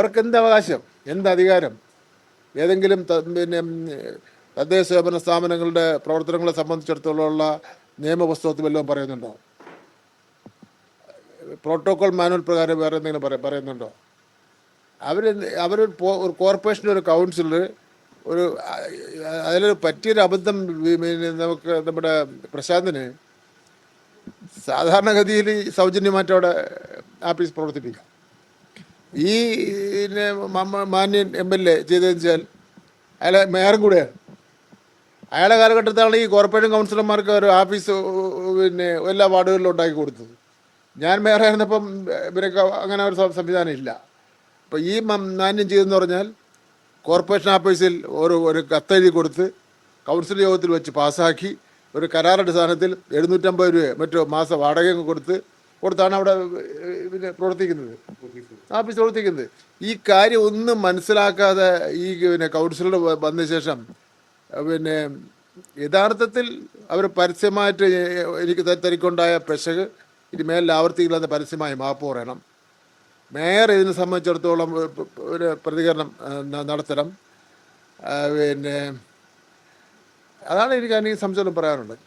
അവർക്ക് എന്ത് അവകാശം, എന്ത് അധികാരം? ഏതെങ്കിലും പിന്നെ തദ്ദേശ സ്വയംഭരണ സ്ഥാപനങ്ങളുടെ പ്രവർത്തനങ്ങളെ സംബന്ധിച്ചിടത്തോളമുള്ള നിയമപുസ്തകത്തിൽ വല്ലതും പറയുന്നുണ്ടോ? പ്രോട്ടോകോൾ മാനുവൽ പ്രകാരം വേറെ എന്തെങ്കിലും പറയുന്നുണ്ടോ? ഒരു കോർപ്പറേഷൻ്റെ ഒരു കൗൺസിലർ ഒരു അതിലൊരു പറ്റിയൊരു അബദ്ധം നമുക്ക് നമ്മുടെ പ്രശാന്തിന് സാധാരണഗതിയിൽ സൗജന്യമായിട്ട് അവിടെ ആഫീസ് പ്രവർത്തിപ്പിക്കാം. ഈ മാന്യൻ MLA ചെയ്തതെന്ന് വെച്ചാൽ അയാളെ മേയറും കൂടെയാണ്. അയാളുടെ കാലഘട്ടത്തിലാണ് ഈ കോർപ്പറേഷൻ കൗൺസിലർമാർക്ക് ഒരു ഓഫീസ് എല്ലാ വാർഡുകളിലും ഉണ്ടാക്കി കൊടുത്തത്. ഞാൻ മേയറായിരുന്നപ്പം ഇവരൊക്കെ അങ്ങനെ ഒരു സംവിധാനം ഇല്ല. അപ്പോൾ ഈ മാന്യം ചെയ്തെന്ന് പറഞ്ഞാൽ കോർപ്പറേഷൻ ഓഫീസിൽ ഒരു കത്തെഴുതി കൊടുത്ത് കൗൺസിൽ യോഗത്തിൽ വെച്ച് പാസ്സാക്കി ഒരു കരാറടിസ്ഥാനത്തിൽ 750 രൂപ മറ്റോ മാസം വാടകയും കൊടുത്താണ് അവിടെ പ്രവർത്തിക്കുന്നത്, ഓഫീസ് പ്രവർത്തിക്കുന്നത്. ഈ കാര്യം ഒന്നും മനസ്സിലാക്കാതെ ഈ കൗൺസിലർ വന്ന ശേഷം യഥാർത്ഥത്തിൽ അവർ പരസ്യമായിട്ട് എനിക്ക് തനിക്കുണ്ടായ പെശക് ഇനി മേലിൽ ആവർത്തിക്കില്ലാതെ പരസ്യമായി മാപ്പ് പറയണം. മേയർ ഇതിനെ സംബന്ധിച്ചിടത്തോളം ഒരു പ്രതികരണം നടത്തണം. അതാണ് എനിക്ക് സംശയം പറയാനുള്ളത്.